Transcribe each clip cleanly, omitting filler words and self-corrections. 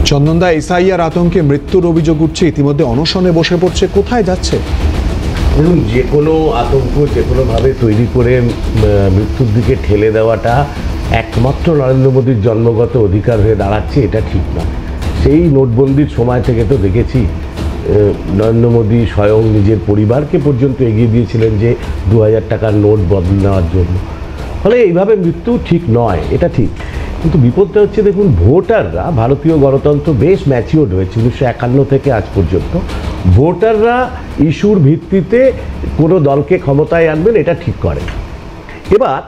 চন্দনদা, SIR আতঙ্কে মৃত্যুর অভিযোগ উঠছে, ইতিমধ্যে অনশনে বসে পড়ছে, কোথায় যাচ্ছে? দেখুন, যে কোনো আতঙ্ক যে কোনোভাবে তৈরি করে মৃত্যুর দিকে ঠেলে দেওয়াটা একমাত্র নরেন্দ্র মোদীর জন্মগত অধিকার হয়ে দাঁড়াচ্ছে, এটা ঠিক না। সেই নোটবন্দির সময় থেকে তো দেখেছি নরেন্দ্র মোদী স্বয়ং নিজের পরিবারকে পর্যন্ত এগিয়ে দিয়েছিলেন যে 2000 টাকার নোট বদল নেওয়ার জন্য। ফলে এইভাবে মৃত্যু ঠিক নয়, এটা ঠিক। কিন্তু বিপদটা হচ্ছে, দেখুন, ভোটাররা, ভারতীয় গণতন্ত্র বেশ ম্যাচিওর্ড হয়েছে 1951 থেকে আজ পর্যন্ত। ভোটাররা ইস্যুর ভিত্তিতে কোনো দলকে ক্ষমতায় আনবেন, এটা ঠিক করে। এবার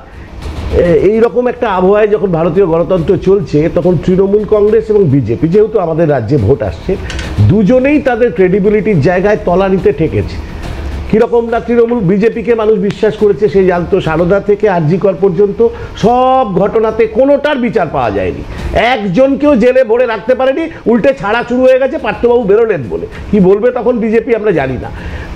এই রকম একটা আবহাওয়ায় যখন ভারতীয় গণতন্ত্র চলছে, তখন তৃণমূল কংগ্রেস এবং বিজেপি, যেহেতু আমাদের রাজ্যে ভোট আসছে, দুজনেই তাদের ক্রেডিবিলিটির জায়গায় তলানিতে ঠেকেছে। কীরকম না, তৃণমূল বিজেপিকে মানুষ বিশ্বাস করেছে, সে জানতো সারদা থেকে আরজি কর পর্যন্ত সব ঘটনাতে কোনোটার বিচার পাওয়া যায়নি, একজনকেও জেলে ভরে রাখতে পারেনি, উল্টে ছাড়া শুরু হয়ে গেছে পার্থবাবু বেরোলেন বলে। কি বলবে তখন বিজেপি আমরা জানি না।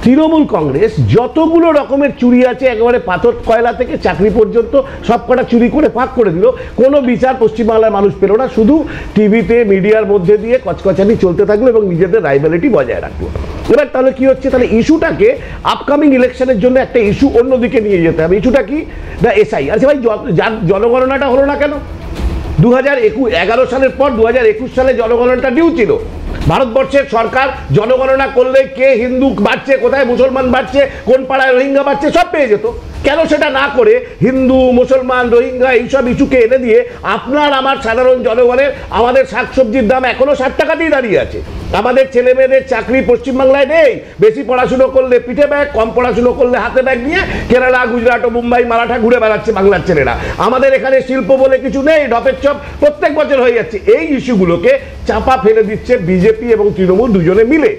তৃণমূল কংগ্রেস যতগুলো রকমের চুরি আছে, একেবারে পাথর কয়লা থেকে চাকরি পর্যন্ত সব কটা চুরি করে ফাঁক করে দিল, কোনো বিচার পশ্চিমবাংলার মানুষ পেল না, শুধু টিভিতে মিডিয়ার মধ্যে দিয়ে কচকচানি চলতে থাকলো এবং নিজেদের রাইভ্যালিটি বজায় রাখলো। এবার তাহলে কি হচ্ছে, তাহলে ইস্যুটাকে আপকামিং ইলেকশনের জন্য একটা ইস্যু অন্যদিকে নিয়ে যেতে হবে। ইস্যুটা কি না, এসআই। আচ্ছা ভাই, জনগণনাটা হলো না কেন? 2011 সালের পর 2021 সালে জনগণনাটা ডিউ ছিল। ভারতবর্ষের সরকার জনগণনা করলে কে হিন্দু বাড়ছে, কোথায় মুসলমান বাড়ছে, কোন পাড়ায় রোহিঙ্গা বাড়ছে, সব পেয়ে যেত। কেন সেটা না করে হিন্দু, মুসলমান, রোহিঙ্গা এইসব ইস্যুকে এনে দিয়ে আপনার আমার সাধারণ জনগণের, আমাদের শাকসবজির দাম এখনো 60 টাকাতেই দাঁড়িয়ে আছে। আমাদের ছেলে মেয়েদের চাকরি পশ্চিমবাংলায় নেই। বেশি পড়াশুনো করলে পিঠে ব্যাগ, কম পড়াশুনো করলে হাতে ব্যাগ নিয়ে কেরালা, গুজরাট ও মুম্বাই, মারাঠা ঘুরে বেড়াচ্ছে বাংলার ছেলেরা। আমাদের এখানে শিল্প বলে কিছু নেই, ঢপের চপ প্রত্যেক বছর হয়ে যাচ্ছে। এই ইস্যুগুলোকে চাপা ফেলে দিচ্ছে বিজেপি এবং তৃণমূল দুজনে মিলে।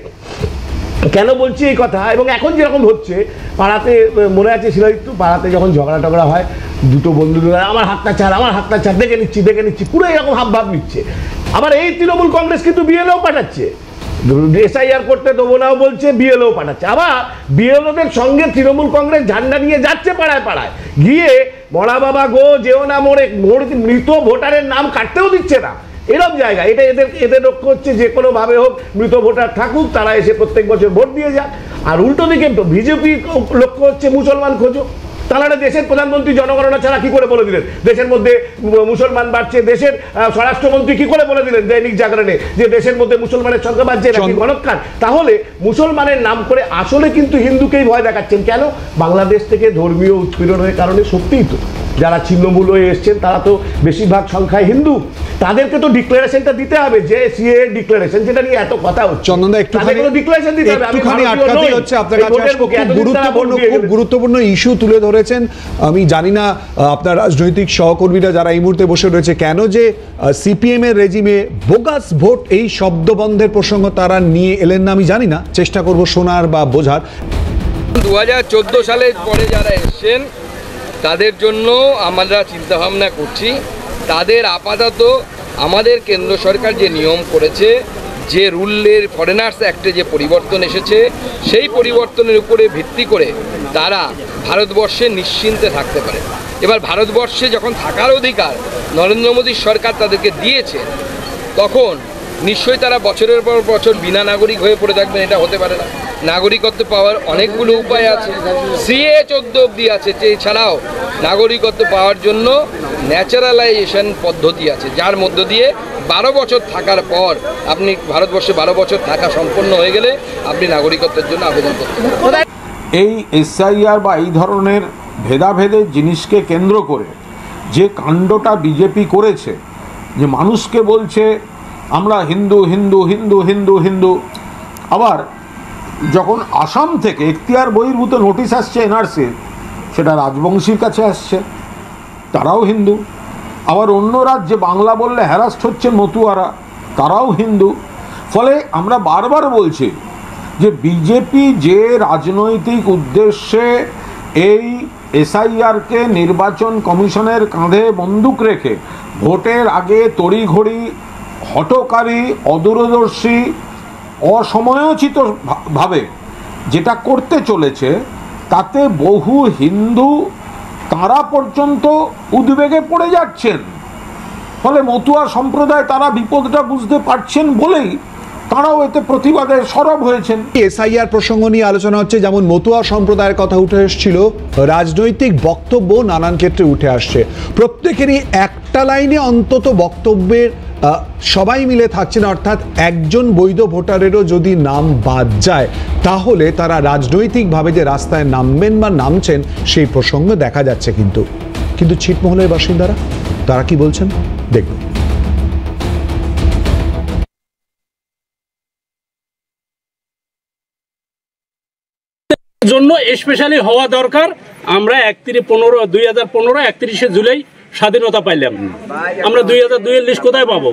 কেন বলছি এই কথা? এবং এখন যেরকম হচ্ছে, পাড়াতে মনে আছে শিলাদিত্য, পাড়াতে যখন ঝগড়া টগড়া হয়, দুটো বন্ধু আমার হাতটা ছাড়, আমার হাতটা ছাড়, দেখে নিচ্ছি, পুরো এরকম হাবভাব নিচ্ছে। আবার এই তৃণমূল কংগ্রেস কিন্তু বিএলও পাঠাচ্ছে, এসআইআর করতে দেবো নাও বলছে, বিএলও পাঠাচ্ছে। আবার বিএলওদের সঙ্গে তৃণমূল কংগ্রেস ঝান্ডা নিয়ে যাচ্ছে পাড়ায় পাড়ায়, গিয়ে মরা বাবা গো যেও না মোড়ে, মৃত ভোটারের নাম কাটতেও দিচ্ছে না। এরকম জায়গা এটা এদের লক্ষ্য হচ্ছে যে কোনোভাবে হোক মৃত ভোটার থাকুক, তারা এসে প্রত্যেক বছর ভোট দিয়ে যাক। আর উল্টো দিকে বিজেপির লক্ষ্য হচ্ছে মুসলমান খোঁজো। তাহলে দেশের প্রধানমন্ত্রী জনগণনা ছাড়া কি করে বলে দিলেন দেশের মধ্যে মুসলমান বাড়ছে? দেশের স্বরাষ্ট্রমন্ত্রী কি করে বলে দিলেন দৈনিক জাগরণে যে দেশের মধ্যে মুসলমানের সংখ্যা বাড়ছে, নাকি গণৎকার? তাহলে মুসলমানের নাম করে আসলে কিন্তু হিন্দুকেই ভয় দেখাচ্ছেন। কেন? বাংলাদেশ থেকে ধর্মীয় উৎপীড়নের কারণে। সত্যিই তো যারা ছিন্নমূল হয়ে এসছেন তারা তো বেশিরভাগ সংখ্যায় হিন্দু, তাদেরকে তো ডিক্লারেশনটা দিতে হবে, যে সিএ ডিক্লারেশন, যেটা নিয়ে এত কথা হচ্ছে। চন্দনদা, একটুখানি আটকাতেই হচ্ছে আপনার কাছে। খুব গুরুত্বপূর্ণ ইস্যু তুলে ধরেছেন। আমি জানি না আপনার রাজনৈতিক সহকর্মীরা যারা এই মুহূর্তে বসে রয়েছে, কেন যে সিপিএম এর রেজিমে বোগাস ভোট, এই শব্দবন্ধের প্রসঙ্গ তারা নিয়ে এলেন না আমি জানি না, চেষ্টা করব শোনার বা বোঝার। 2014 সালের পরে যারা এসছেন তাদের জন্য আমরা চিন্তাভাবনা করছি। তাদের আপাতত আমাদের কেন্দ্র সরকার যে নিয়ম করেছে, যে রুলের ফরেনার্স অ্যাক্টে যে পরিবর্তন এসেছে, সেই পরিবর্তনের উপরে ভিত্তি করে তারা ভারতবর্ষে নিশ্চিন্তে থাকতে পারে। এবার ভারতবর্ষে যখন থাকার অধিকার নরেন্দ্র মোদীর সরকার তাদেরকে দিয়েছে, তখন নিশ্চয়ই তারা বছরের পর বছর বিনা নাগরিক হয়ে পড়ে থাকবেন, এটা হতে পারে না। নাগরিকত্ব পাওয়ার অনেকগুলো উপায় আছে, সিএ 14 অবধি আছে। এছাড়াও নাগরিকত্ব পাওয়ার জন্য ন্যাচারালাইজেশন পদ্ধতি আছে, যার মধ্য দিয়ে 12 বছর থাকার পর আপনি ভারতবর্ষে 12 বছর থাকা সম্পন্ন হয়ে গেলে আপনি নাগরিকত্বের জন্য আবেদন করতে পারেন। এই এসআইআর বা এই ধরনের ভেদাভেদের জিনিসকে কেন্দ্র করে যে কাণ্ডটা বিজেপি করেছে, যে মানুষকে বলছে আমরা হিন্দু হিন্দু হিন্দু হিন্দু হিন্দু, আবার যখন আসাম থেকে এখতিয়ার বহির্ভূত নোটিশ আসছে এনআরসি, সেটা রাজবংশীর কাছে আসছে, তারাও হিন্দু। আবার অন্য রাজ্যে বাংলা বললে হ্যারাস্ট হচ্ছে মতুয়ারা, তারাও হিন্দু। ফলে আমরা বারবার বলছি যে বিজেপি যে রাজনৈতিক উদ্দেশ্যে এই এসআইআরকে নির্বাচন কমিশনের কাঁধে বন্দুক রেখে ভোটের আগে তড়িঘড়ি, হঠকারী, অদূরদর্শী, অসময়োচিত ভাবে যেটা করতে চলেছে, তাতে বহু হিন্দু তারা পর্যন্ত উদ্বেগে পড়ে যাচ্ছেন। ফলে মতুয়া সম্প্রদায় তারা বিপদটা বুঝতে পারছেন বলেই তারাও এতে প্রতিবাদে সরব হয়েছেন। এসআইআর প্রসঙ্গ নিয়ে আলোচনা হচ্ছে, যেমন মতুয়া সম্প্রদায়ের কথা উঠে এসেছিল, রাজনৈতিক বক্তব্য নানান ক্ষেত্রে উঠে আসছে। প্রত্যেকেরই একটা লাইনে অন্তত বক্তব্যের সবাই মিলে থাকছে না, অর্থাৎ একজন বৈধ ভোটারেরও যদি নাম বাদ যায় তাহলে তারা রাজনৈতিকভাবে যে রাস্তায় নামবেন বা নামছেন সেই প্রসঙ্গ দেখা যাচ্ছে। কিন্তু ছিটমহলের বাসিন্দারা তারা কি বলছেন দেখুন। জন্য স্পেশালি হওয়া দরকার। আমরা 31 জুলাই স্বাধীনতা পাইলাম, আমরা 2002 লিস্ট কোথায় পাবো?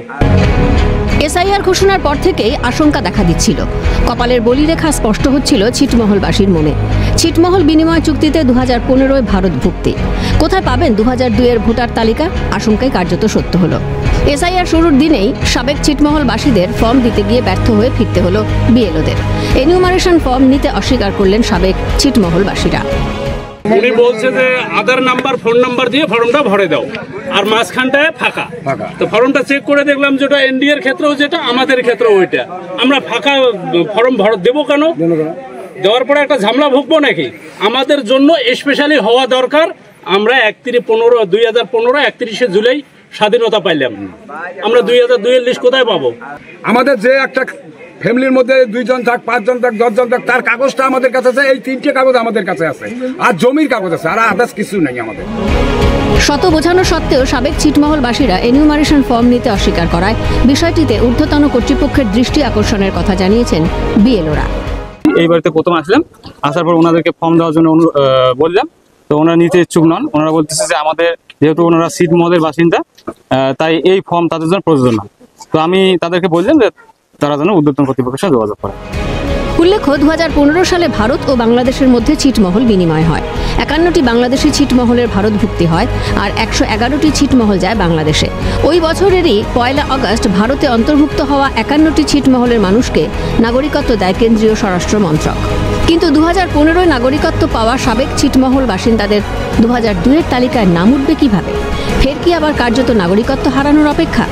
এসআইআর ঘোষণার পর থেকেই আশঙ্কা দেখা দিচ্ছিল। কপালের বলিরেখা স্পষ্ট হচ্ছিল ছিটমহলবাসীর মনে। ছিটমহল বিনিময় চুক্তিতে 2015 ভারত ভুক্তি। কোথায় পাবেন 2002 ভোটার তালিকা? আশঙ্কাই কার্যত সত্য হলো। এসআইআর শুরুর দিনেই সাবেক ছিটমহলবাসীদের ফর্ম দিতে গিয়ে ব্যর্থ হয়ে ফিরতে হলো বিএলওদের। এনিউমারেশন ফর্ম নিতে অস্বীকার করলেন সাবেক ছিটমহলবাসীরা। উনি বলছে যে আধার নাম্বার, ফোন নাম্বার দিয়ে ফর্মটা ভরে দাও, আর মাঝখানটায় ফাঁকা। তো ফর্মটা চেক করে দেখলাম যেটা এনডিএর ক্ষেত্রেও যেটা, আমাদের ক্ষেত্রেও ওইটা। আমরা ফাঁকা ফর্ম দেবো কেন? দেওয়ার পরে একটা ঝামেলা ভুগবো নাকি? আমাদের জন্য স্পেশালি হওয়া দরকার। আমরা 31 জুলাই স্বাধীনতা পাইলাম, আমরা 2002 লিস্ট কোথায় পাবো? আমাদের যে একটা ফ্যামিলির মধ্যে 2 জন থাক, 5 জন থাক, 10 জন থাক, তার কাগজটা আমাদের কাছে আছে। এই 3টে কাগজ আমাদের কাছে আছে, আর জমির কাগজ আছে, আর আদার্স কিছু নেই আমাদের। শত বোঝানো সত্ত্বেও সাবেক ছিটমহলবাসীরা এনিউমারেশন ফর্ম নিতে অস্বীকার করায় বিষয়টিতে ঊর্ধ্বতন কর্তৃপক্ষের দৃষ্টি আকর্ষণের কথা জানিয়েছেন বিএলওরা। এই বাড়িতে প্রথম আসলাম, আসার পর ওনাদেরকে ফর্ম দেওয়ার জন্য বললাম, তো ওনারা নিতে ইচ্ছুক নন। ওনারা বলতেছে যে আমাদের যেহেতু ওনারা ছিটমহলের বাসিন্দা, তাই এই ফর্ম তাদের জন্য প্রযোজ্য না। তো আমি তাদেরকে বললাম যে তারা যেন ঊর্ধ্বতন কর্তৃপক্ষের সাথে যোগাযোগ করে। উল্লেখ্য, 2015 সালে ভারত ও বাংলাদেশের মধ্যে ছিটমহল বিনিময় হয়। 51টি বাংলাদেশি ছিটমহলের ভারত ভুক্তি হয়, আর 111টি ছিটমহল যায় বাংলাদেশে। ওই বছরেরই 1 আগস্ট ভারতে অন্তর্ভুক্ত হওয়া 51টি ছিটমহলের মানুষকে নাগরিকত্ব দেয় কেন্দ্রীয় স্বরাষ্ট্র মন্ত্রক। কিন্তু 2015 নাগরিকত্ব পাওয়া সাবেক ছিটমহল বাসিন্দাদের 2002 তালিকায় নাম উঠবে কিভাবে? ফের কি আবার কার্যত নাগরিকত্ব হারানোর অপেক্ষা?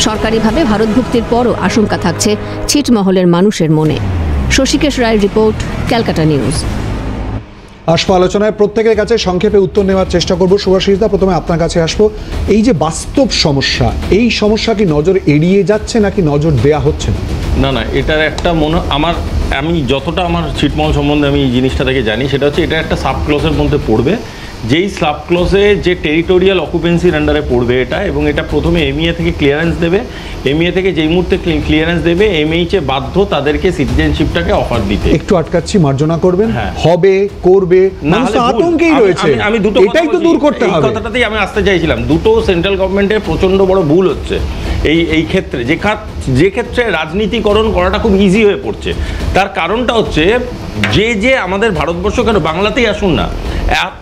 সরকারিভাবে ভারত ভুক্তির পরও আশঙ্কা থাকছে ছিটমহলের মানুষের মনে। শশীকেশ রায়ের রিপোর্ট, ক্যালকাটা নিউজ। আসবো আলোচনায়, প্রত্যেকের কাছে সংক্ষেপে উত্তর নেওয়ার চেষ্টা করবো। সুভাষিস দা, প্রথমে আপনার কাছে আসবো। এই যে বাস্তব সমস্যা, এই সমস্যা কি নজর এড়িয়ে যাচ্ছে নাকি নজর দেয়া হচ্ছে না? না, এটার একটা আমি যতটা আমার ছিটমহল সম্বন্ধে আমি এই জিনিসটা থেকে জানি, সেটা হচ্ছে এটা একটা সাব ক্লসের মধ্যে পড়বে, যেই সাব ক্লসে যে টেরিটোরিয়াল অকুপেন্সির আন্ডারে পড়বে এটা, এবং এটা প্রথমে এমইএ থেকে ক্লিয়ারেন্স দেবে। এমইএ থেকে যেই মুহূর্তে ক্লিয়ারেন্স দেবে, এমএইচে বাধ্য তাদেরকে সিটিজেনশিপটাকে অফার দিতে। একটু আটকাচ্ছি, মার্জনা করবেন। হবে, করবে, মানুষ আতঙ্কেই রয়েছে। আমি দুটো এটাই তো দূর করতে হবে। এই কথাটাতেই আমি আসতে চাইছিলাম। দুটো সেন্ট্রাল গভর্নমেন্টের প্রচণ্ড বড় ভুল হচ্ছে এই ক্ষেত্রে, যে ক্ষেত্রে রাজনীতিকরণ করাটা খুব ইজি হয়ে পড়ছে। তার কারণটা হচ্ছে যে আমাদের ভারতবর্ষ, কেন বাংলাতেই আসুন না,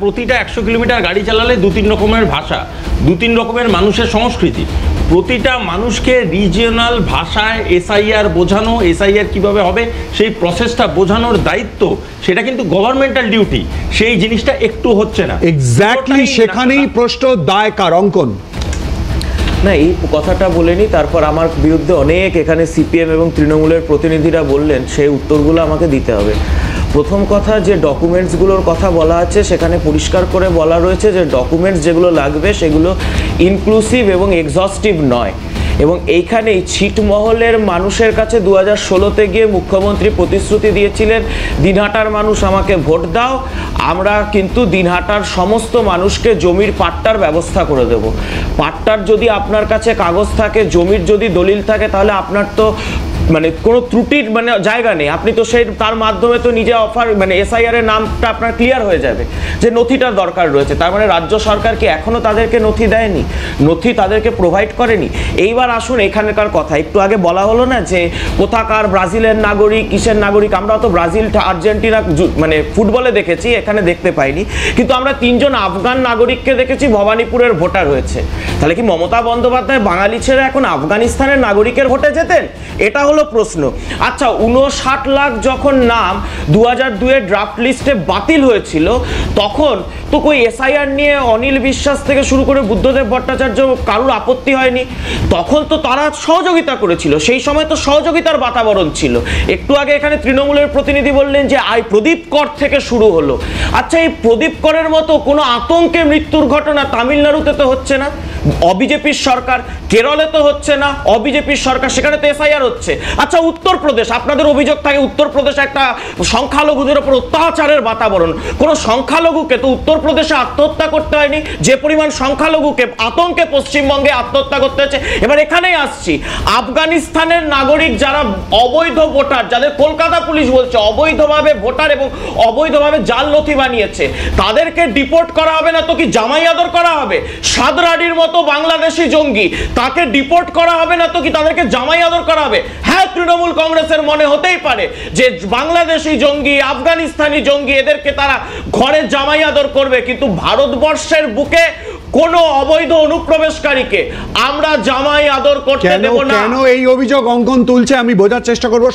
প্রতিটা 100 কিলোমিটার গাড়ি চালালে 2-3 রকমের ভাষা, 2-3 রকমের মানুষের সংস্কৃতি। প্রতিটা মানুষকে রিজিওনাল ভাষায় এসআইআর বোঝানো, এসআইআর কিভাবে হবে সেই প্রসেসটা বোঝানোর দায়িত্ব, সেটা কিন্তু গভর্নমেন্টাল ডিউটি। সেই জিনিসটা একটু হচ্ছে না। এক্স্যাক্টলি সেখানেই প্রশ্ন দায় কার? অঙ্কন না, এই কথাটা বলেনি, তারপর আমার বিরুদ্ধে অনেক এখানে সিপিএম এবং তৃণমূলের প্রতিনিধিরা বললেন, সেই উত্তরগুলো আমাকে দিতে হবে। প্রথম কথা, যে ডকুমেন্টসগুলোর কথা বলা আছে সেখানে পরিষ্কার করে বলা রয়েছে যে ডকুমেন্টস যেগুলো লাগবে সেগুলো ইনক্লুসিভ এবং এক্সস্টিভ নয়। এবং এইখানেই ছিটমহলের মানুষের কাছে 2016-তে গিয়ে মুখ্যমন্ত্রী প্রতিশ্রুতি দিয়েছিলেন, দিনহাটার মানুষ আমাকে ভোট দাও, আমরা কিন্তু দিনহাটার সমস্ত মানুষকে জমির পাট্টার ব্যবস্থা করে দেব। পাট্টার যদি আপনার কাছে কাগজ থাকে, জমির যদি দলিল থাকে, তাহলে আপনার তো কোনো ত্রুটির জায়গা নেই। আপনি তো তার মাধ্যমে তো নিজে এসআইআর এর নামটা আপনার ক্লিয়ার হয়ে যাবে যে নথিটার দরকার রয়েছে। তার মানে রাজ্য সরকার কি এখনো তাদেরকে নথি দেয়নি, নথি তাদেরকে প্রোভাইড করেনি? এইবার আসুন এখানকার কথা। একটু আগে বলা হলো না যে কোথাকার ব্রাজিলের নাগরিক, কিসের নাগরিক। আমরা তো ব্রাজিল, আর্জেন্টিনা ফুটবলে দেখেছি, এখানে দেখতে পাইনি। কিন্তু আমরা 3 জন আফগান নাগরিককে দেখেছি ভবানীপুরের ভোটার হয়েছে। তাহলে কি মমতা বন্দ্যোপাধ্যায় বাঙালি ছেড়ে এখন আফগানিস্তানের নাগরিকের ভোটে যেতেন? এটা হলো হলো প্রশ্ন। আচ্ছা 59 লাখ যখন নাম 2002-এর ড্রাফট লিস্টে বাতিল হয়েছিল, তখন তো কই এসআইআর নিয়ে অনিল বিশ্বাস থেকে শুরু করে বুদ্ধদেব ভট্টাচার্য কারুর আপত্তি হয়নি, তখন তো তারা সহযোগিতা করেছিল, সেই সময় তো সহযোগিতার বাতাবরণ ছিল। একটু আগে এখানে তৃণমূলের প্রতিনিধি বললেন যে প্রদীপ কর থেকে শুরু হলো। আচ্ছা এই প্রদীপ করের মতো কোনো আতঙ্কে মৃত্যুর ঘটনা তামিলনাড়ুতে তো হচ্ছে না, অবিজেপির সরকার, কেরলে তো হচ্ছে না, অবিজেপির সরকার, সেখানে তো এসআইআর হচ্ছে। আচ্ছা উত্তরপ্রদেশ, আপনাদের অভিযোগ থাকে উত্তরপ্রদেশে একটা সংখ্যালঘুদের উপর অত্যাচারের বাতাবরণ, কোনো সংখ্যালঘুকে তো উত্তরপ্রদেশে আত্মহত্যা করতে হয়নি, যে পরিমাণ সংখ্যালঘুকে আতঙ্কে পশ্চিমবঙ্গে আত্মহত্যা করতে হয়েছে। এবার এখানেই আসছি, আফগানিস্তানের নাগরিক যারা অবৈধ ভোটার, যাদের কলকাতা পুলিশ বলছে অবৈধভাবে ভোটার এবং অবৈধভাবে জাল নথি বানিয়েছে, তাদেরকে ডিপোর্ট করা হবে না তো কি জামাই আদর করা হবে? সাদরাডির মতো বাংলাদেশি জঙ্গি, তাকে ডিপোর্ট করা হবে না তো কি তাদেরকে জামাই আদর করা হবে? হ্যাঁ, তৃণমূল কংগ্রেসের মনে হতেই পারে যে বাংলাদেশি জঙ্গি, আফগানিস্তানি জঙ্গি, এদেরকে তারা ঘরে জামাই আদর করবে, কিন্তু ভারতবর্ষের বুকে কোন অবৈধ অনুপ্রবেশকারীকে আমরা জামাই আদর করতে দেব না। কেন এই অভিযোগ অঙ্কন তুলছে আমি বোঝার চেষ্টা করবো।